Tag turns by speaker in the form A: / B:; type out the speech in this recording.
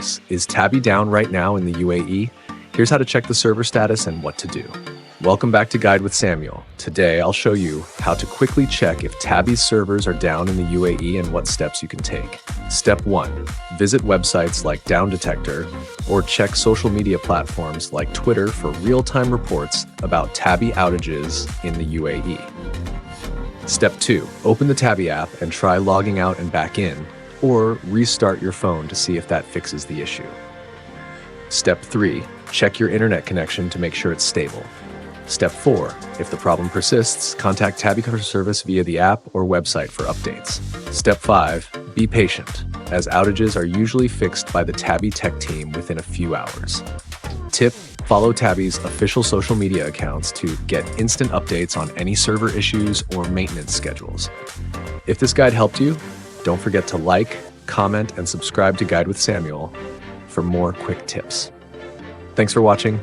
A: Is Tabby down right now in the UAE? Here's how to check the server status and what to do. Welcome back to Guide with Samuel. Today I'll show you how to quickly check if Tabby's servers are down in the UAE and what steps you can take. Step 1. Visit websites like Down Detector or check social media platforms like Twitter for real-time reports about Tabby outages in the UAE. Step 2. Open the Tabby app and try logging out and back in, or restart your phone to see if that fixes the issue. Step 3. Check your internet connection to make sure it's stable. Step 4. If the problem persists, contact Tabby customer service via the app or website for updates. Step 5. Be patient, as outages are usually fixed by the Tabby tech team within a few hours. Tip: follow Tabby's official social media accounts to get instant updates on any server issues or maintenance schedules. If this guide helped you, don't forget to like, comment, and subscribe to Guide with Samuel for more quick tips. Thanks for watching.